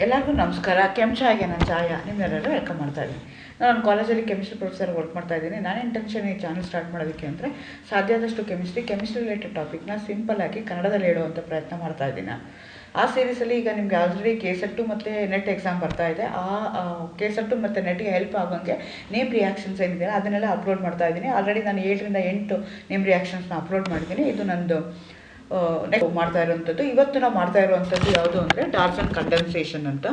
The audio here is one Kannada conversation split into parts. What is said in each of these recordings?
ಎಲ್ಲರಿಗೂ ನಮಸ್ಕಾರ. ಕೆಂಚಾಯಿಗೆ ನಾನು ಛಾಯಾ ನಿಮ್ಮೆಲ್ಲರೂ ವೆಲ್ಕಮ್ ಮಾಡ್ತಾ ಇದ್ದೀನಿ. ನಾನು ಕಾಲೇಜಲ್ಲಿ ಕೆಮಿಸ್ಟ್ರಿ ಪ್ರೊಫೆಸರ್ ವರ್ಕ್ ಮಾಡ್ತಾ ಇದ್ದೀನಿ. ನಾನು ಇಂಟೆನ್ಷನ್ ಈ ಚಾನಲ್ ಸ್ಟಾರ್ಟ್ ಮಾಡೋದಕ್ಕೆ ಅಂದರೆ ಸಾಧ್ಯ ಆದಷ್ಟು ಕೆಮಿಸ್ಟ್ರಿ ರಿಲೇಟೆಡ್ ಟಾಪಿಕ್ನ ಸಿಂಪಲ್ಲಾಗಿ ಕನ್ನಡದಲ್ಲಿ ಹೇಳುವಂಥ ಪ್ರಯತ್ನ ಮಾಡ್ತಾ ಇದ್ದೀನಿ. ಆ ಸೀರೀಸಲ್ಲಿ ಈಗ ನಿಮಗೆ ಆಲ್ರೆಡಿ KSET ಮತ್ತು ನೆಟ್ ಎಕ್ಸಾಮ್ ಬರ್ತಾ ಇದೆ. ಆ KSET ಮತ್ತು ನೆಟ್ಗೆ ಹೆಲ್ಪ್ ಆಗೋಂಗೆ ನೇಮ್ ರಿಯಾಕ್ಷನ್ಸ್ ಏನಿದೆ ಅದನ್ನೆಲ್ಲ ಅಪ್ಲೋಡ್ ಮಾಡ್ತಾ ಇದ್ದೀನಿ. ಆಲ್ರೆಡಿ ನಾನು 7ರಿಂದ 8 ನೇಮ್ ರಿಯಾಕ್ಷನ್ಸ್ನ ಅಪ್ಲೋಡ್ ಮಾಡಿದ್ದೀನಿ. ಇದು ನಂದು ನೆಕ್ಸ್ಟ್ ಮಾಡ್ತಾ ಇರುವಂಥದ್ದು. ಇವತ್ತು ನಾವು ಮಾಡ್ತಾ ಇರುವಂಥದ್ದು ಯಾವುದು ಅಂದರೆ ಡಾರ್ಸನ್ ಕಂಡೆನ್ಸೇಷನ್ ಅಂತ.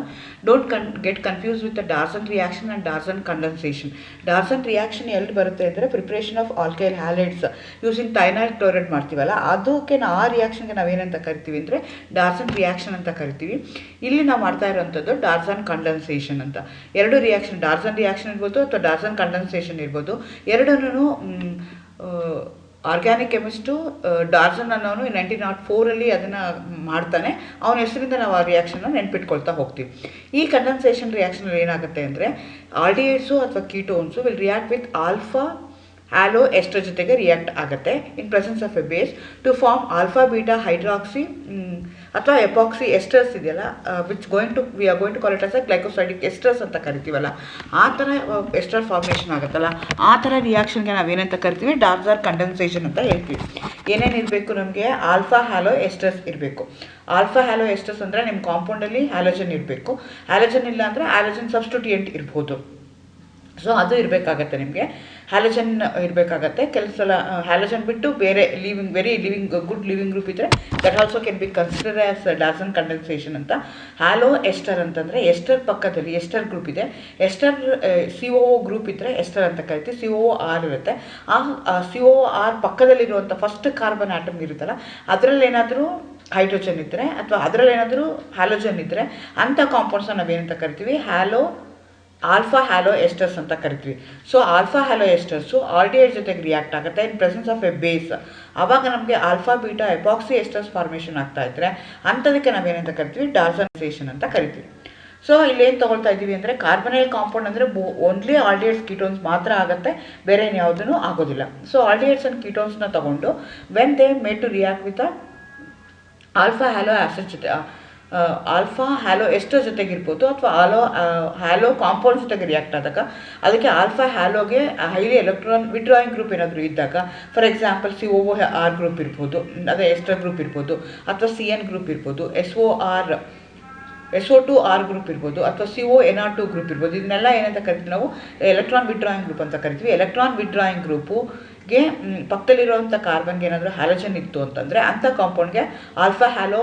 Don't get confuse with the Darzens reaction and Darzens condensation. Darzens reaction ಎಲ್ಲಿ ಬರುತ್ತೆ ಅಂದರೆ preparation of alkyl halides using thionyl chloride ಮಾಡ್ತೀವಲ್ಲ, ಅದಕ್ಕೆ ಆ ರಿಯಾಕ್ಷನ್ಗೆ ನಾವೇನಂತ ಕರಿತೀವಿ ಅಂದರೆ ಡಾರ್ಸನ್ ರಿಯಾಕ್ಷನ್ ಅಂತ ಕರಿತೀವಿ. ಇಲ್ಲಿ ನಾವು ಮಾಡ್ತಾ ಇರುವಂಥದ್ದು ಡಾರ್ಸನ್ ಕಂಡೆನ್ಸೇಷನ್ ಅಂತ. ಎರಡು ರಿಯಾಕ್ಷನ್, ಡಾರ್ಸನ್ ರಿಯಾಕ್ಷನ್ ಇರ್ಬೋದು ಅಥವಾ ಡಾರ್ಸನ್ ಕಂಡೆನ್ಸೇಷನ್ ಇರ್ಬೋದು, ಎರಡನ್ನೂ ಆರ್ಗ್ಯಾನಿಕ್ ಕೆಮಿಸ್ಟು ಡಾರ್ಸನ್ ಅನ್ನೋನು 1904 ಅದನ್ನು ಮಾಡ್ತಾನೆ. ಅವನ ಹೆಸರಿಂದ ನಾವು ಆ ರಿಯಾಕ್ಷನ್ನ ನೆನ್ಪಿಟ್ಕೊಳ್ತಾ ಹೋಗ್ತೀವಿ. ಈ ಕಂಡೆನ್ಸೇಷನ್ ರಿಯಾಕ್ಷನಲ್ಲಿ ಏನಾಗುತ್ತೆ ಅಂದರೆ ಆಲ್ಡಿಹೈಡ್ಸು ಅಥವಾ ketones will react with alpha halo ester ಜೊತೆಗೆ ರಿಯಾಕ್ಟ್ ಆಗುತ್ತೆ in presence of a base to form alpha beta hydroxy ಅಥವಾ ಎಪಾಕ್ಸಿ ಎಸ್ಟರ್ಸ್ ಇದೆಯಲ್ಲ, which we are going to call it as a glycosidic esters ಅಂತ ಕರಿತೀವಲ್ಲ, ಆ ಥರ ಎಸ್ಟರ್ ಫಾರ್ಮೇಷನ್ ಆಗುತ್ತಲ್ಲ, ಆ ಥರ ರಿಯಾಕ್ಷನ್ಗೆ ನಾವೇನಂತ ಕರಿತೀವಿ ಡಾರ್ಸನ್ ಕಂಡೆನ್ಸೇಷನ್ ಅಂತ ಹೇಳ್ತೀವಿ. ಏನೇನು ಇರಬೇಕು ನಮಗೆ? ಆಲ್ಫಾ ಹ್ಯಾಲೋ ಎಸ್ಟರ್ಸ್ ಇರಬೇಕು. ಆಲ್ಫಾ ಹ್ಯಾಲೋ ಎಸ್ಟರ್ಸ್ ಅಂದರೆ ನಿಮ್ಮ ಕಾಂಪೌಂಡಲ್ಲಿ ಹ್ಯಾಲೋಜನ್ ಇರಬೇಕು. ಹ್ಯಾಲೋಜನ್ ಇಲ್ಲ ಅಂದರೆ ಹ್ಯಾಲೋಜನ್ ಸಬ್ಸ್ಟಿಟ್ಯೂಯೆಂಟ್ ಇರ್ಬೋದು. ಸೊ ಅದು ಇರಬೇಕಾಗತ್ತೆ. ನಿಮಗೆ ಹ್ಯಾಲೋಜನ್ ಇರಬೇಕಾಗತ್ತೆ. ಕೆಲವು ಸಲ ಹ್ಯಾಲೋಜನ್ ಬಿಟ್ಟು ಬೇರೆ ಗುಡ್ ಲಿವಿಂಗ್ ಗ್ರೂಪ್ ಇದ್ದರೆ that also can be consider as Darzens condensation ಅಂತ. ಹ್ಯಾಲೋ ಎಸ್ಟರ್ ಅಂತಂದರೆ ಎಸ್ಟರ್ ಪಕ್ಕದಲ್ಲಿ ಎಸ್ಟರ್ ಗ್ರೂಪ್ ಇದೆ. ಎಸ್ಟರ್ COO ಗ್ರೂಪ್ ಇದ್ದರೆ ಎಸ್ಟರ್ ಅಂತ ಕರಿತೀವಿ. COOR ಇರುತ್ತೆ. ಆ COOR ಪಕ್ಕದಲ್ಲಿರುವಂಥ ಫಸ್ಟ್ ಕಾರ್ಬನ್ ಆಟಮ್ ಇರುತ್ತಲ್ಲ, ಅದರಲ್ಲಿ ಏನಾದರೂ ಹೈಡ್ರೋಜನ್ ಇದ್ದರೆ ಅಥವಾ ಅದರಲ್ಲಿ ಏನಾದರೂ ಹ್ಯಾಲೋಜನ್ ಇದ್ದರೆ ಅಂಥ ಕಾಂಪೌಂಡ್ಸ್ನ ನಾವೇನಂತ ಕರಿತೀವಿ? ಆಲ್ಫಾ ಹ್ಯಾಲೋ ಎಸ್ಟರ್ಸ್ ಅಂತ ಕರಿತೀವಿ. ಸೊ ಆಲ್ಫಾ ಹ್ಯಾಲೋ ಎಸ್ಟರ್ಸು ಆಲ್ಡಿಹೈಡ್ ಜೊತೆಗೆ ರಿಯಾಕ್ಟ್ ಆಗುತ್ತೆ in presence of a base. ಆವಾಗ ನಮಗೆ alpha beta epoxy esters formation ಆಗ್ತಾ ಇದ್ದರೆ ಅಂಥದಕ್ಕೆ ನಾವೇನಂತ ಕರಿತೀವಿ? ಡಾರ್ಸನೈಸೇಷನ್ ಅಂತ ಕರಿತೀವಿ. ಸೊ ಇಲ್ಲೇನು ತೊಗೊಳ್ತಾ ಇದ್ದೀವಿ ಅಂದರೆ ಕಾರ್ಬನೈಲ್ ಕಾಂಪೌಂಡ್ ಅಂದರೆ ಓನ್ಲಿ ಆಲ್ಡಿಹೈಡ್ಸ್ ಕೀಟೋನ್ಸ್ ಮಾತ್ರ ಆಗುತ್ತೆ, ಬೇರೆ ಯಾವುದೂ ಆಗೋದಿಲ್ಲ. ಸೊ ಆಲ್ಡಿಹೈಡ್ಸ್ ಆ್ಯಂಡ್ ಕೀಟೋನ್ಸ್ನ ತೊಗೊಂಡು when they made to react with alpha halo acid ಜೊತೆ ಆಲ್ಫಾ ಹ್ಯಾಲೋ ಎಸ್ಟರ್ ಜೊತೆಗಿರ್ಬೋದು ಅಥವಾ ಹ್ಯಾಲೋ ಕಾಂಪೌಂಡ್ ಜೊತೆಗೆ ರಿಯಾಕ್ಟ್ ಆದಾಗ ಅದಕ್ಕೆ ಆಲ್ಫಾ ಹ್ಯಾಲೋಗೆ ಹೈಲಿ ಎಲೆಕ್ಟ್ರಾನ್ ವಿಡ್ರಾಯಿಂಗ್ ಗ್ರೂಪ್ ಏನಾದರೂ ಇದ್ದಾಗ, ಫಾರ್ ಎಕ್ಸಾಂಪಲ್ COOR ಗ್ರೂಪ್ ಇರ್ಬೋದು, ಅದೇ ಎಸ್ಟರ್ ಗ್ರೂಪ್ ಇರ್ಬೋದು, ಅಥವಾ CN ಗ್ರೂಪ್ ಇರ್ಬೋದು, SO2R ಗ್ರೂಪ್ ಇರ್ಬೋದು, ಅಥವಾ CONR2 ಗ್ರೂಪ್ ಇರ್ಬೋದು. ಇದನ್ನೆಲ್ಲ ಏನಂತ ಕರಿತೀವಿ ನಾವು? ಎಲೆಕ್ಟ್ರಾನ್ ವಿಡ್ರಾಯಿಂಗ್ ಗ್ರೂಪ್ ಅಂತ ಕರಿತೀವಿ. ಎಲೆಕ್ಟ್ರಾನ್ ವಿಡ್ರಾಯಿಂಗ್ ಗ್ರೂಪ್ಗೆ ಪಕ್ಕದಲ್ಲಿರುವಂಥ ಕಾರ್ಬನ್ಗೆ ಏನಾದರೂ ಹ್ಯಾಲೋಜನ್ ಇತ್ತು ಅಂತಂದರೆ ಅಂಥ ಕಾಂಪೌಂಡ್ಗೆ ಆಲ್ಫಾ ಹ್ಯಾಲೋ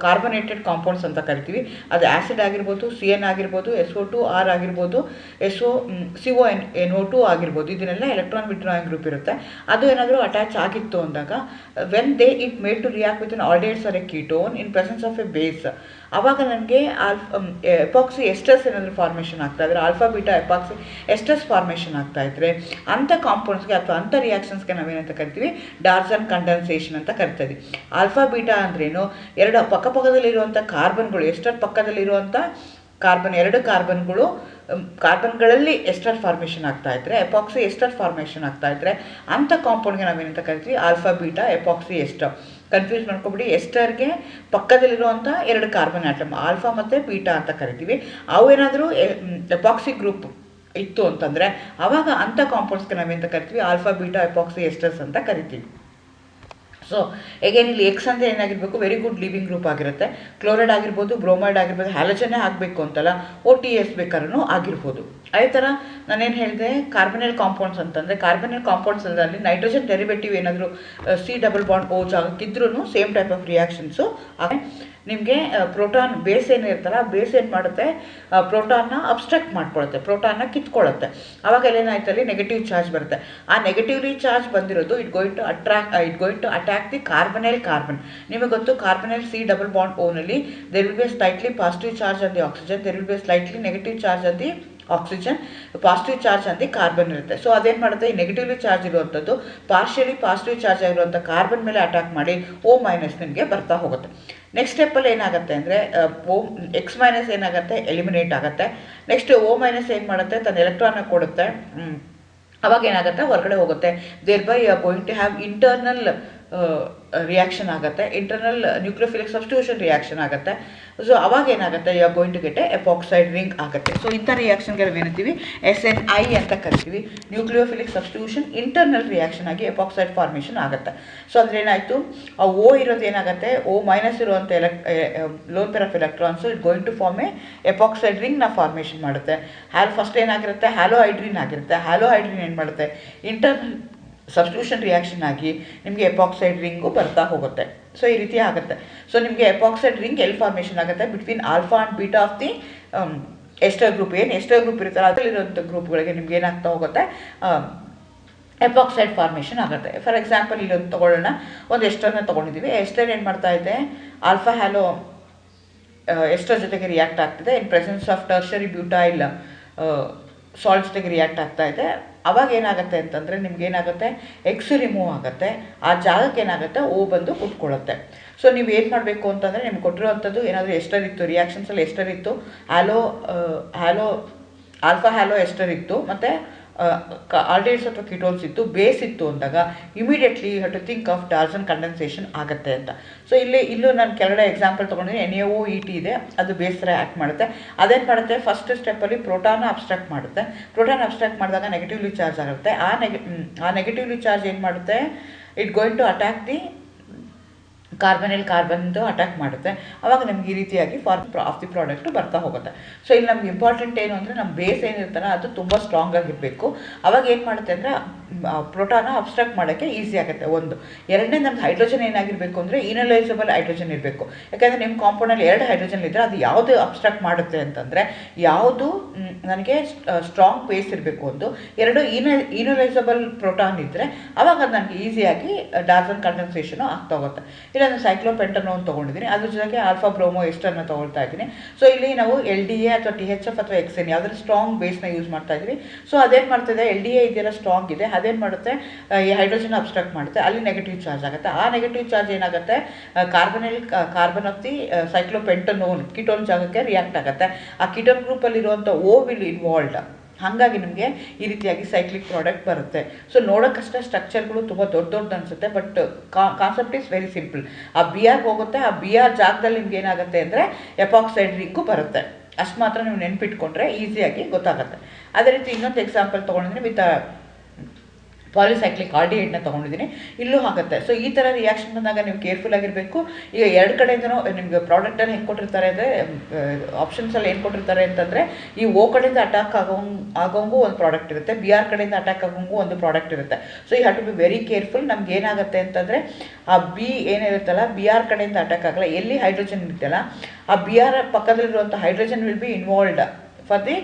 ಕಾರ್ಬನೇಟೆಡ್ ಕಾಂಪೌಂಡ್ಸ್ ಅಂತ ಕರಿತೀವಿ. ಅದು ಆ್ಯಸಿಡ್ ಆಗಿರ್ಬೋದು, CN ಆಗಿರ್ಬೋದು, SO2R ಆಗಿರ್ಬೋದು, CONO2 ಆಗಿರ್ಬೋದು. ಇದನ್ನೆಲ್ಲ ಎಲೆಕ್ಟ್ರಾನ್ ವಿಡ್ರಾಯಿಂಗ್ ಗ್ರೂಪ್ ಇರುತ್ತೆ. ಅದು ಏನಾದರೂ ಅಟ್ಯಾಚ್ ಆಗಿತ್ತು ಅಂದಾಗ when they it made to react with an aldehydes or a ketone in presence of a base, ಆವಾಗ ನನಗೆ ಎಪಾಕ್ಸಿ ಎಸ್ಟರ್ಸ್ ಏನಾದರೂ ಫಾರ್ಮೇಷನ್ ಆಗ್ತಾ ಇದ್ದರೆ, alpha beta epoxy esters formation ಆಗ್ತಾ ಇದ್ದರೆ ಅಂಥ ಕಾಂಪೌಂಡ್ಸ್ಗೆ ಅಥವಾ ಅಂಥ ರಿಯಾಕ್ಷನ್ಸ್ಗೆ ನಾವೇನಂತ ಕರಿತೀವಿ? ಡಾರ್ಸನ್ ಕಂಡೆನ್ಸೇಷನ್ ಅಂತ ಕರಿತೀವಿ. ಆಲ್ಫಾ ಬೀಟಾ ಅಂದ್ರೇನು? ಎರಡು ಪಕ್ಕದಲ್ಲಿರುವಂಥ ಕಾರ್ಬನ್ಗಳು, ಎಸ್ಟರ್ ಪಕ್ಕದಲ್ಲಿರುವಂಥ ಎರಡು ಕಾರ್ಬನ್ಗಳಲ್ಲಿ ಎಸ್ಟರ್ ಫಾರ್ಮೇಷನ್ ಆಗ್ತಾ ಇದ್ದರೆ, ಎಪಾಕ್ಸಿ ಎಸ್ಟರ್ ಫಾರ್ಮೇಷನ್ ಆಗ್ತಾ ಇದ್ದರೆ ಅಂಥ ಕಾಂಪೌಂಡ್ಗೆ ನಾವೇನಂತ ಕರಿತೀವಿ? Alpha beta epoxy ester. Confuse ಮಾಡ್ಕೊಬಿಡಿ. ಎಸ್ಟರ್ಗೆ ಪಕ್ಕದಲ್ಲಿರುವಂಥ 2 ಕಾರ್ಬನ್ ಆಟಮ್ ಆಲ್ಫಾ ಮತ್ತು ಬೀಟಾ ಅಂತ ಕರಿತೀವಿ. ಅವೇನಾದರೂ ಎಪಾಕ್ಸಿ ಗ್ರೂಪ್ ಇತ್ತು ಅಂತಂದರೆ ಆವಾಗ ಅಂಥ ಕಾಂಪೌಂಡ್ಸ್ಗೆ ನಾವೇಂತ ಕರಿತೀವಿ? ಆಲ್ಫಾ ಬೀಟಾ ಎಪಾಕ್ಸಿ ಎಸ್ಟರ್ಸ್ ಅಂತ ಕರಿತೀವಿ. ಸೊ ಹೇಗೇನು ಇಲ್ಲಿ ಎಕ್ಸ್ ಅಂದರೆ ಏನಾಗಿರಬೇಕು? ವೆರಿ ಗುಡ್ ಲಿವಿಂಗ್ ಗ್ರೂಪ್ ಆಗಿರುತ್ತೆ. ಕ್ಲೋರೈಡ್ ಆಗಿರ್ಬೋದು, ಬ್ರೋಮೈಡ್ ಆಗಿರ್ಬೋದು, ಹ್ಯಾಲೋಜನ್ನೇ ಆಗಬೇಕು ಅಂತಲ್ಲ, OTS ಬೇಕಾದ್ರೂ ಆಗಿರ್ಬೋದು. ಅದೇ ಥರ ನಾನೇನು ಹೇಳಿದೆ, ಕಾರ್ಬನೈಲ್ ಕಾಂಪೌಂಡ್ಸ್ ಅಂತಂದರೆ ಕಾರ್ಬನೈಲ್ ಕಾಂಪೌಂಡ್ಸಲ್ಲಿ ನೈಟ್ರೋಜನ್ ಡೆರಿವೇಟಿವ್ ಏನಾದರೂ C++ ಆಗಿದ್ರೂ ಸೇಮ್ ಟೈಪ್ ಆಫ್ ರಿಯಾಕ್ಷನ್ಸು ನಿಮಗೆ ಪ್ರೋಟಾನ್ ಬೇಸ್ ಏನಿರುತ್ತಲ್ಲ, ಬೇಸ್ ಏನು ಮಾಡುತ್ತೆ? ಪ್ರೋಟಾನ್ನ ಅಬ್ಸ್ಟ್ರಾಕ್ಟ್ ಮಾಡ್ಕೊಳ್ಳುತ್ತೆ, ಪ್ರೋಟಾನ್ನ ಕಿತ್ಕೊಳ್ಳುತ್ತೆ. ಆವಾಗ ಏನಾಯ್ತಲ್ಲಿ ನೆಗೆಟಿವ್ ಚಾರ್ಜ್ ಬರುತ್ತೆ. ಆ ನೆಗೆಟಿವ್ಲಿ ಚಾರ್ಜ್ ಬಂದಿರೋದು it going to attack the carbonyl carbon. ನಿಮಗೆ ಗೊತ್ತು, ಕಾರ್ಬನೈಲ್ C++ನಲ್ಲಿ there will be slightly positive charge on the oxygen, there will be slightly negative charge on the oxygen, positive charge ಅಂದು ಕಾರ್ಬನ್ ಇರುತ್ತೆ. ಸೊ ಅದೇನು ಮಾಡುತ್ತೆ? ಈ ನೆಗೆಟಿವ್ಲಿ ಚಾರ್ಜ್ ಇರುವಂಥದ್ದು ಪಾರ್ಷಿಯಲಿ ಪಾಸಿಟಿವ್ ಚಾರ್ಜ್ ಆಗಿರುವಂಥ ಕಾರ್ಬನ್ ಮೇಲೆ ಅಟ್ಯಾಕ್ ಮಾಡಿ O- ನಿಮಗೆ ಬರ್ತಾ ಹೋಗುತ್ತೆ. ನೆಕ್ಸ್ಟ್ ಸ್ಟೆಪ್ಪಲ್ಲಿ ಏನಾಗುತ್ತೆ ಅಂದರೆ X- ಏನಾಗುತ್ತೆ? ಎಲಿಮಿನೇಟ್ ಆಗುತ್ತೆ. ನೆಕ್ಸ್ಟ್ O- ಏನು ಮಾಡುತ್ತೆ? ತನ್ನ ಎಲೆಕ್ಟ್ರಾನ್ನ ಕೊಡುತ್ತೆ. ಅವಾಗ ಏನಾಗುತ್ತೆ? ಹೊರಗಡೆ ಹೋಗುತ್ತೆ. Thereby going to have internal reaction ಆಗುತ್ತೆ, ಇಂಟರ್ನಲ್ ನ್ಯೂಕ್ಲಿಯೋಫಿಲಿಕ್ ಸಬ್ಸ್ಟಿಟ್ಯೂಷನ್ ರಿಯಾಕ್ಷನ್ ಆಗುತ್ತೆ. ಸೊ ಅವಾಗ ಏನಾಗುತ್ತೆ, you are going to get a epoxide ring ಆಗುತ್ತೆ. ಸೊ ಇಂಥ ರಿಯಾಕ್ಷನ್ಗೆ ನಾವು ಏನಂತೀವಿ, SNI ಅಂತ ಕರಿತೀವಿ. ನ್ಯೂಕ್ಲಿಯೋಫಿಲಿಕ್ ಸಬ್ಸ್ಟಿಟ್ಯೂಷನ್ ಇಂಟರ್ನಲ್ ರಿಯಾಕ್ಷನ್ ಆಗಿ ಎಪಾಕ್ಸೈಡ್ ಫಾರ್ಮೇಷನ್ ಆಗುತ್ತೆ. ಸೊ ಅಂದರೆ ಏನಾಯಿತು, ಆ O ಇರೋದು ಏನಾಗುತ್ತೆ, O- ಇರುವಂಥ lone pair of electrons it going to form a epoxide ರಿಂಗ್ನ ಫಾರ್ಮೇಷನ್ ಮಾಡುತ್ತೆ. ಫಸ್ಟ್ ಏನಾಗಿರುತ್ತೆ, ಹ್ಯಾಲೋಹೈಡ್ರಿನ್ ಆಗಿರುತ್ತೆ. ಹ್ಯಾಲೋಹೈಡ್ರಿನ್ ಏನು ಮಾಡುತ್ತೆ, ಇಂಟರ್ನಲ್ ಸಬ್ಸ್ಟಿಟ್ಯೂಷನ್ ರಿಯಾಕ್ಷನ್ ಆಗಿ ನಿಮಗೆ ಎಪಾಕ್ಸೈಡ್ ರಿಂಗು ಬರ್ತಾ ಹೋಗುತ್ತೆ. ಸೊ ಈ ರೀತಿ ಆಗುತ್ತೆ. ಸೊ ನಿಮಗೆ ಎಪಾಕ್ಸೈಡ್ ರಿಂಗ್ ಎಲ್ಲಿ ಫಾರ್ಮೇಷನ್ ಆಗುತ್ತೆ, between alpha and beta of the ester group. ಏನು ಎಸ್ಟರ್ ಗ್ರೂಪ್ ಇರುತ್ತಲ್ಲ ಅದರಲ್ಲಿರುವಂಥ ಗ್ರೂಪ್ಗಳಿಗೆ ನಿಮ್ಗೆ ಏನಾಗ್ತಾ ಹೋಗುತ್ತೆ, ಎಪಾಕ್ಸೈಡ್ ಫಾರ್ಮೇಷನ್ ಆಗುತ್ತೆ. ಫಾರ್ ಎಕ್ಸಾಂಪಲ್ ಇಲ್ಲೊಂದು ತೊಗೊಳ್ಳೋಣ, ಒಂದು ಎಸ್ಟರ್ನ ತೊಗೊಂಡಿದ್ದೀವಿ. ಎಸ್ಟರ್ ಏನು ಮಾಡ್ತಾ ಇದೆ, ಆಲ್ಫಾ ಹ್ಯಾಲೋ ಎಸ್ಟರ್ ಜೊತೆಗೆ ರಿಯಾಕ್ಟ್ ಆಗ್ತಿದೆ. ಇನ್ presence of tertiary butyl salt ಜೊತೆಗೆ ರಿಯಾಕ್ಟ್ ಆಗ್ತಾ ಇದೆ. ಅವಾಗ ಏನಾಗುತ್ತೆ ಅಂತಂದರೆ ನಿಮ್ಗೇನಾಗುತ್ತೆ, ಎಕ್ಸ್ ರಿಮೂವ್ ಆಗುತ್ತೆ. ಆ ಜಾಗಕ್ಕೆ ಏನಾಗುತ್ತೆ, O ಬಂದು ಕುತ್ಕೊಳ್ಳುತ್ತೆ. ಸೊ ನೀವು ಏನು ಮಾಡಬೇಕು ಅಂತಂದರೆ, ನಿಮ್ಗೆ ಕೊಟ್ಟಿರೋವಂಥದ್ದು ಏನಾದರೂ ಎಸ್ಟರ್ ಇತ್ತು, ರಿಯಾಕ್ಷನ್ಸಲ್ಲಿ ಎಸ್ಟರ್ ಇತ್ತು, ಆಲ್ಫಾ ಹ್ಯಾಲೋ ಎಸ್ಟರ್ ಇತ್ತು, ಮತ್ತು ಆಲ್ಡಿಹೈಡ್ಸ್ ಅಥವಾ ಕೀಟೋನ್ಸ್ ಇತ್ತು, ಬೇಸ್ ಇತ್ತು ಅಂದಾಗ immediately you have to think of Dalton condensation ಆಗುತ್ತೆ ಅಂತ. ಸೊ ಇಲ್ಲೂ ನಾನು ಕೆಳಗಡೆ ಎಕ್ಸಾಂಪಲ್ ತೊಗೊಂಡಿದ್ದೀನಿ. NaOET ಇದೆ, ಅದು ಬೇಸ್ ಥರ ಆ್ಯಕ್ಟ್ ಮಾಡುತ್ತೆ. ಅದೇನು ಮಾಡುತ್ತೆ, ಫಸ್ಟ್ ಸ್ಟೆಪ್ಪಲ್ಲಿ ಪ್ರೋಟಾನ ಅಬ್ಸ್ಟ್ರಾಕ್ಟ್ ಮಾಡುತ್ತೆ. ಪ್ರೋಟಾನ್ ಅಬ್ಸ್ಟ್ರಾಕ್ಟ್ ಮಾಡಿದಾಗ ನೆಗೆಟಿವ್ಲಿ ಚಾರ್ಜ್ ಆಗುತ್ತೆ. ಆ ನೆಗೆಟಿವ್ಲಿ ಚಾರ್ಜ್ ಏನು ಮಾಡುತ್ತೆ, it going to attack the ಕಾರ್ಬನ್ದು ಅಟ್ಯಾಕ್ ಮಾಡುತ್ತೆ. ಆವಾಗ ನಮ್ಗೆ ಈ ರೀತಿಯಾಗಿ ಆಫ್ ದಿ ಪ್ರಾಡಕ್ಟು ಬರ್ತಾ ಹೋಗುತ್ತೆ. ಸೊ ಇಲ್ಲಿ ನಮ್ಗೆ ಇಂಪಾರ್ಟೆಂಟ್ ಏನು ಅಂದರೆ, ನಮ್ಮ ಬೇಸ್ ಏನಿರ್ತಾನೆ ಅದು ತುಂಬ ಸ್ಟ್ರಾಂಗ್ ಆಗಿರಬೇಕು. ಅವಾಗ ಏನು ಮಾಡುತ್ತೆ ಅಂದರೆ, ಪ್ರೋಟಾನ ಅಬ್ಸ್ಟ್ರಾಕ್ಟ್ ಮಾಡೋಕ್ಕೆ ಈಸಿ ಆಗುತ್ತೆ. ಒಂದು ಎರಡನೇ, ನಮ್ದು ಹೈಡ್ರೋಜನ್ ಏನಾಗಿರಬೇಕು ಅಂದರೆ ಇನಲೈಸಬಲ್ ಹೈಡ್ರೋಜನ್ ಇರಬೇಕು. ಯಾಕೆಂದರೆ ನಿಮ್ಮ ಕಾಂಪೌಂಡಲ್ಲಿ 2 ಹೈಡ್ರೋಜನ್ ಇದ್ದರೆ ಅದು ಯಾವುದು ಅಬ್ಸ್ಟ್ರಾಕ್ಟ್ ಮಾಡುತ್ತೆ ಅಂತಂದರೆ, ಯಾವುದು ನನಗೆ ಸ್ಟ್ರಾಂಗ್ ಬೇಸ್ ಇರಬೇಕು, ಒಂದು. 2 ಇನಲೈಸಬಲ್ ಪ್ರೋಟಾನ್ ಇದ್ದರೆ ಅವಾಗ ಅದು ನನಗೆ ಈಸಿಯಾಗಿ ಡಾಲ್ಟನ್ ಕಂಡೆನ್ಸೇಷನು ಆಗ್ತಾ ಹೋಗುತ್ತೆ. ಇಲ್ಲ ನಾನು ಸೈಕ್ಲೋಪೆಂಟನೋನ್ ತೊಗೊಂಡಿದ್ದೀನಿ, ಅದ್ರ ಜೊತೆಗೆ ಆಲ್ಫಾ ಬ್ರೋಮೋ ಎಸ್ಟರ್ನ ತೊಗೊಳ್ತಾ ಇದ್ದೀನಿ. ಸೊ ಇಲ್ಲಿ ನಾವು LDA ಅಥವಾ THF ಅಥವಾ XN ಯಾವುದಾದ್ರು ಸ್ಟ್ರಾಂಗ್ ಬೇಸ್ನ ಯೂಸ್ ಮಾಡ್ತಾ ಇದ್ದೀವಿ. ಸೊ ಅದೇನು ಮಾಡ್ತಿದೆ, LDA ಇದೆಲ್ಲ ಸ್ಟ್ರಾಂಗ್ ಇದೆ, ಅದೇನು ಮಾಡುತ್ತೆ, ಈ ಹೈಡ್ರೋಜನ್ ಅಬ್ಸ್ಟ್ರಾಕ್ಟ್ ಮಾಡುತ್ತೆ, ಅಲ್ಲಿ ನೆಗೆಟಿವ್ ಚಾರ್ಜ್ ಆಗುತ್ತೆ. ಆ ನೆಗೆಟಿವ್ ಚಾರ್ಜ್ ಏನಾಗುತ್ತೆ, ಕಾರ್ಬನ್ ಆಫ್ ದಿ ಸೈಕ್ಲೋಪೆಂಟನೋನ್ ಕೀಟೋನ್ ಜಾಗಕ್ಕೆ ರಿಯಾಕ್ಟ್ ಆಗುತ್ತೆ. ಆ ಕೀಟೋನ್ ಗ್ರೂಪಲ್ಲಿರುವಂಥ O ವಿಲ್ ಇನ್ವಾಲ್ವ್ಡ್. ಹಾಗಾಗಿ ನಿಮಗೆ ಈ ರೀತಿಯಾಗಿ ಸೈಕ್ಲಿಕ್ ಪ್ರಾಡಕ್ಟ್ ಬರುತ್ತೆ. ಸೊ ನೋಡೋಕ್ಕಷ್ಟೇ ಸ್ಟ್ರಕ್ಚರ್ಗಳು ತುಂಬ ದೊಡ್ಡ ಅನಿಸುತ್ತೆ, but concept is very simple. ಆ BR ಹೋಗುತ್ತೆ, ಆ BR ಜಾಗದಲ್ಲಿ ನಿಮ್ಗೆ ಏನಾಗುತ್ತೆ ಅಂದರೆ ಎಪಾಕ್ಸೈಡ್ ರಿಂಗು ಬರುತ್ತೆ. ಅಷ್ಟು ಮಾತ್ರ ನೀವು ನೆನ್ಪಿಟ್ಕೊಂಡ್ರೆ ಈಸಿಯಾಗಿ ಗೊತ್ತಾಗುತ್ತೆ. ಅದೇ ರೀತಿ ಇನ್ನೊಂದು ಎಕ್ಸಾಂಪಲ್ ತೊಗೊಂಡಿದ್ದೀನಿ, ವಿತ್ ಪಾಲಿಸೈಕ್ಲಿಕ್ ಆಲ್ಡಿಹೈಡ್ನ ತೊಗೊಂಡಿದ್ದೀನಿ, ಇಲ್ಲೂ ಆಗುತ್ತೆ. ಸೊ ಈ ಥರ ರಿಯಾಕ್ಷನ್ ಬಂದಾಗ ನೀವು ಕೇರ್ಫುಲ್ ಆಗಿರಬೇಕು. ಈಗ 2 ಕಡೆಯಿಂದನೂ ನಿಮಗೆ ಪ್ರಾಡಕ್ಟಲ್ಲಿ ಹೆಂಗೆ ಕೊಟ್ಟಿರ್ತಾರೆ ಅಂದರೆ, ಆಪ್ಷನ್ಸಲ್ಲಿ ಏನು ಕೊಟ್ಟಿರ್ತಾರೆ ಅಂತಂದರೆ, ಈ O ಕಡೆಯಿಂದ ಅಟ್ಯಾಕ್ ಆಗೋಂಗೂ ಒಂದು ಪ್ರಾಡಕ್ಟ್ ಇರುತ್ತೆ, BR ಕಡೆಯಿಂದ ಅಟ್ಯಾಕ್ ಆಗೋಂಗೂ ಒಂದು ಪ್ರಾಡಕ್ಟ್ ಇರುತ್ತೆ. So you have to be very careful. ನಮ್ಗೆ ಏನಾಗುತ್ತೆ ಅಂತಂದರೆ, ಆ ಏನಿರುತ್ತಲ್ಲ, BR ಕಡೆಯಿಂದ ಅಟ್ಯಾಕ್ ಆಗಲ್ಲ. ಎಲ್ಲಿ ಹೈಡ್ರೋಜನ್ ಇರುತ್ತಲ್ಲ, ಆ BR ಪಕ್ಕದಲ್ಲಿರುವಂಥ hydrogen will be involved for the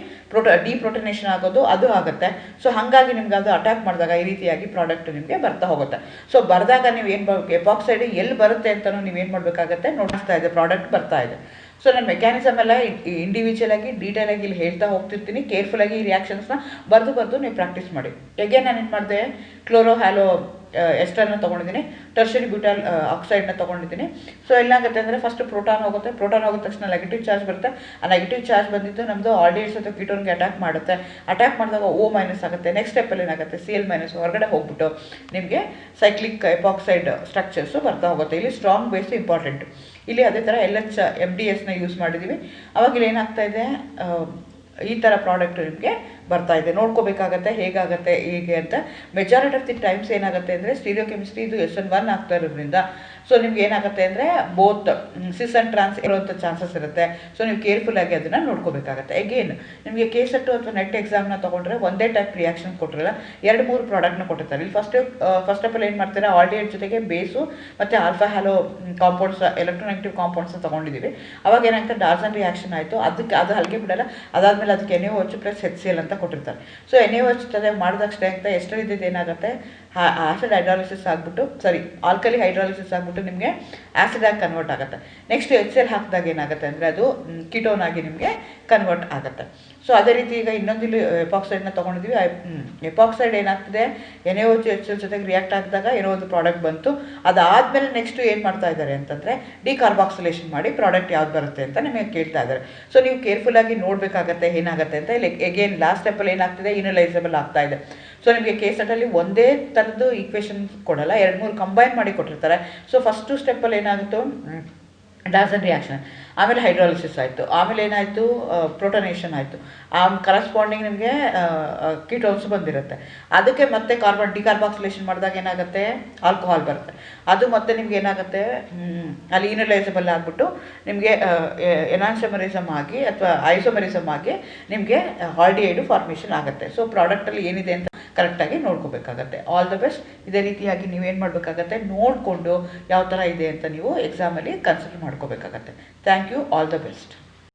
deprotonation ಆಗೋದು ಅದು ಆಗುತ್ತೆ. ಸೊ ಹಾಗಾಗಿ ನಿಮ್ಗೆ ಅದು ಅಟ್ಯಾಕ್ ಮಾಡಿದಾಗ ಈ ರೀತಿಯಾಗಿ ಪ್ರಾಡಕ್ಟ್ ನಿಮಗೆ ಬರ್ತಾ ಹೋಗುತ್ತೆ. ಸೊ ಬರೆದಾಗ ನೀವು ಏನು ಎಪಾಕ್ಸೈಡ್ ಎಲ್ಲಿ ಬರುತ್ತೆ ಅಂತಲೂ ನೀವೇನು ಮಾಡಬೇಕಾಗತ್ತೆ, ನೋಡ್ತಾ ಇದೆ ಪ್ರಾಡಕ್ಟ್ ಬರ್ತಾ ಇದೆ. ಸೊ ನಾನು ಮೆಕ್ಯಾನಿಸಮ್ ಎಲ್ಲ ಇಂಡಿವಿಜುವಲಾಗಿ ಡೀಟೇಲಾಗಿ ಇಲ್ಲಿ ಹೇಳ್ತಾ ಹೋಗ್ತಿರ್ತೀನಿ. ಕೇರ್ಫುಲ್ಲಾಗಿ ಈ ರಿಯಾಕ್ಷನ್ಸ್ನ ಬರೆದು ನೀವು ಪ್ರಾಕ್ಟೀಸ್ ಮಾಡಿ. ಹೇಗೆ ನಾನು ಏನು ಮಾಡಿದೆ, ಕ್ಲೋರೋ ಹ್ಯಾಲೋ ಎಸ್ಟರ್ನ ತೊಗೊಂಡಿದ್ದೀನಿ, ಟರ್ಷರಿ ಬ್ಯೂಟೈಲ್ ಆಕ್ಸೈಡ್ನ ತೊಗೊಂಡಿದ್ದೀನಿ. ಸೊ ಏನಾಗುತ್ತೆ ಅಂದರೆ, ಫಸ್ಟ್ ಪ್ರೋಟಾನ್ ಹೋಗುತ್ತೆ. ಪ್ರೋಟಾನ್ ಹೋಗಿದ ತಕ್ಷಣ ನೆಗೆಟಿವ್ ಚಾರ್ಜ್ ಬರುತ್ತೆ. ಆ ನೆಗೆಟಿವ್ ಚಾರ್ಜ್ ಬಂದಿದ್ದು ನಮ್ಮದು ಆಲ್ಡಿಹೈಡ್ಸ್ ಅಥವಾ ಕೀಟೋನ್ಗೆ ಅಟ್ಯಾಕ್ ಮಾಡುತ್ತೆ. ಅಟ್ಯಾಕ್ ಮಾಡಿದಾಗ O- ಆಗುತ್ತೆ. ನೆಕ್ಸ್ಟ್ ಸ್ಟೆಪ್ಪಲ್ಲಿ ಏನಾಗುತ್ತೆ, Cl- ಹೊರಗಡೆ ಹೋಗ್ಬಿಟ್ಟು ನಿಮಗೆ ಸೈಕ್ಲಿಕ್ ಎಪಾಕ್ಸೈಡ್ ಸ್ಟ್ರಕ್ಚರ್ಸು ಬರ್ತಾ ಹೋಗುತ್ತೆ. ಇಲ್ಲಿ ಸ್ಟ್ರಾಂಗ್ ಬೇಸ್ ಇಂಪಾರ್ಟೆಂಟ್. ಇಲ್ಲಿ ಅದೇ ಥರ LH MDSನ ಯೂಸ್ ಮಾಡಿದ್ದೀವಿ. ಅವಾಗ ಇಲ್ಲಿ ಏನಾಗ್ತಾ ಇದೆ, ಈ ಥರ ಪ್ರಾಡಕ್ಟ್ ನಿಮಗೆ ಬರ್ತಾ ಇದೆ. ನೋಡ್ಕೋಬೇಕಾಗತ್ತೆ ಹೇಗಾಗುತ್ತೆ ಹೀಗೆ ಅಂತ. ಮೆಜಾರಿಟಿ ಆಫ್ ದಿ ಟೈಮ್ಸ್ ಏನಾಗುತ್ತೆ ಅಂದರೆ, ಸ್ಟೀರಿಯೋ ಕೆಮಿಸ್ಟ್ರಿ ಇದು SN1 ಆಗ್ತಾ ಇರೋದ್ರಿಂದ ಸೊ ನಿಮ್ಗೆ ಏನಾಗುತ್ತೆ ಅಂದರೆ, ಬೋತ್ ಸಿಸ್ ಆ್ಯಂಡ್ ಟ್ರಾನ್ಸ್ ಇರೋವಂಥ ಚಾನ್ಸಸ್ ಇರುತ್ತೆ. ಸೊ ನೀವು ಕೇರ್ಫುಲ್ಲಾಗಿ ಅದನ್ನು ನೋಡ್ಕೋಬೇಕಾಗತ್ತೆ. ಅಗೇನ್ ನಿಮಗೆ KSET ಅಥವಾ ನೆಟ್ ಎಕ್ಸಾಮ್ನ ತೊಗೊಂಡ್ರೆ ಒಂದೇ ಟೈಪ್ ರಿಯಾಕ್ಷನ್ ಕೊಟ್ಟಿರಲ್ಲ, 2-3 ಪ್ರಾಡಕ್ಟ್ನ ಕೊಟ್ಟಿರ್ತಾರೆ. ಇಲ್ಲಿ ಫಸ್ಟ್ ಆಫ್ ಏನು ಮಾಡ್ತಾರೆ, ಆಲ್ಡಿಹೈಡ್ ಜೊತೆಗೆ ಬೇಸು ಮತ್ತು ಆಲ್ಫಾ ಹ್ಯಾಲೋ ಕಾಂಪೌಂಡ್ಸ್, ಎಲೆಕ್ಟ್ರೋನೆಗೆಟಿವ್ ಕಾಂಪೌಂಡ್ಸ್ನ ತೊಗೊಂಡಿದ್ದೀವಿ. ಅವಾಗ ಏನಾಗ್ತದೆ, ಡಾಲ್ಟನ್ ರಿಯಾಕ್ಷನ್ ಆಯಿತು, ಅದು ಅಲ್ಲಿಗೆ ಬಿಡಲ್ಲ. ಅದಾದಮೇಲೆ ಅದಕ್ಕೆ NaOH ಪ್ಲಸ್ HCl ಅಂತ ಕೊಟ್ಟಿರ್ತಾರೆ. ಸೊ NaOH ಜೊತೆ ಮಾಡಿದಾಗಷ್ಟೇ ಆಗ್ತಾ ಎಷ್ಟರ ಇದ್ದಿದ್ದು ಏನಾಗುತ್ತೆ, ಆಸಿಡ್ ಹೈಡ್ರಾಲಿಸಿಸ್ ಆಗಿಬಿಟ್ಟು ಆಲ್ಕಲಿ ಹೈಡ್ರಾಲಿಸಿಸ್ ಆಗಿಬಿಟ್ಟು ನಿಮಗೆ ಆ್ಯಸಿಡ್ ಆಗಿ ಕನ್ವರ್ಟ್ ಆಗುತ್ತೆ. ನೆಕ್ಸ್ಟ್ HCl ಹಾಕಿದಾಗ ಏನಾಗುತ್ತೆ ಅಂದರೆ, ಅದು ಕೀಟೋನ್ ಆಗಿ ನಿಮಗೆ ಕನ್ವರ್ಟ್ ಆಗುತ್ತೆ. ಸೊ ಅದೇ ರೀತಿ ಈಗ ಇನ್ನೊಂದಿಲ್ಲಿ ಎಪಾಕ್ಸೈಡ್ನ ತೊಗೊಂಡಿದ್ದೀವಿ. ಎಪಾಕ್ಸೈಡ್ ಏನಾಗ್ತದೆ, NaOH HCl ಜೊತೆಗೆ ರಿಯಾಕ್ಟ್ ಆಗಿದಾಗ ಏನೋ ಒಂದು ಪ್ರಾಡಕ್ಟ್ ಬಂತು. ಅದಾದಮೇಲೆ ನೆಕ್ಸ್ಟ್ ಏನು ಮಾಡ್ತಾ ಇದ್ದಾರೆ ಅಂತಂದರೆ, ಡಿಕಾರ್ಬಾಕ್ಸಿಲೇಷನ್ ಮಾಡಿ ಪ್ರಾಡಕ್ಟ್ ಯಾವ್ದು ಬರುತ್ತೆ ಅಂತ ನಿಮಗೆ ಕೇಳ್ತಾ ಇದ್ದಾರೆ. ಸೊ ನೀವು ಕೇರ್ಫುಲ್ಲಾಗಿ ನೋಡಬೇಕಾಗತ್ತೆ ಏನಾಗುತ್ತೆ ಅಂತ. ಇಲ್ಲಿ ಎಗೇನ್ ಲಾಸ್ಟ್ ಸ್ಟೆಪ್ಪಲ್ಲಿ ಏನಾಗ್ತಿದೆ, ಇನಲೈಸಬಲ್ ಆಗ್ತಾ ಇದೆ. ಸೊ ನಿಮಗೆ KSET-ಅಲ್ಲಿ ಒಂದೇ ಥರದ್ದು ಈಕ್ವೇಷನ್ ಕೊಡಲ್ಲ, 2-3 ಕಂಬೈನ್ ಮಾಡಿ ಕೊಟ್ಟಿರ್ತಾರೆ. ಸೊ ಫಸ್ಟು ಸ್ಟೆಪ್ಪಲ್ಲಿ ಏನಾಗುತ್ತೋ ಡಾಲ್ಟನ್ ರಿಯಾಕ್ಷನ್, ಆಮೇಲೆ ಹೈಡ್ರಾಲಿಸಿಸ್ ಆಯಿತು, ಆಮೇಲೆ ಏನಾಯಿತು ಪ್ರೋಟನೇಷನ್ ಆಯಿತು, ಕರೆಸ್ಪಾಂಡಿಂಗ್ ನಿಮಗೆ ಕೀಟೋನ್ಸ್ ಬಂದಿರುತ್ತೆ. ಅದಕ್ಕೆ ಮತ್ತೆ ಡಿಕಾರ್ಬಾಕ್ಸಿಲೇಷನ್ ಮಾಡಿದಾಗ ಏನಾಗುತ್ತೆ, ಆಲ್ಕೋಹಾಲ್ ಬರುತ್ತೆ. ಅದು ಮತ್ತೆ ನಿಮ್ಗೆ ಏನಾಗುತ್ತೆ, ಅಲ್ಲಿ ಇನಲೈಸಬಲ್ ಆಗಿಬಿಟ್ಟು ನಿಮಗೆ ಎನಾನ್ಸಮರಿಸಮ್ ಆಗಿ ಅಥವಾ ಐಸೋಮರಿಸಮ್ ಆಗಿ ನಿಮಗೆ ಆಲ್ಡಿಹೈಡು ಫಾರ್ಮೇಷನ್ ಆಗುತ್ತೆ. ಸೊ ಪ್ರಾಡಕ್ಟಲ್ಲಿ ಏನಿದೆ ಅಂತ ಕರೆಕ್ಟಾಗಿ ನೋಡ್ಕೋಬೇಕಾಗತ್ತೆ. All the best. ಇದೇ ರೀತಿಯಾಗಿ ನೀವೇನು ಮಾಡಬೇಕಾಗತ್ತೆ, ನೋಡಿಕೊಂಡು ಯಾವ ಥರ ಇದೆ ಅಂತ ನೀವು ಎಕ್ಸಾಮಲ್ಲಿ ಕನ್ಸಿಡರ್ ಮಾಡ್ಕೋಬೇಕಾಗತ್ತೆ. Thank you. All the best.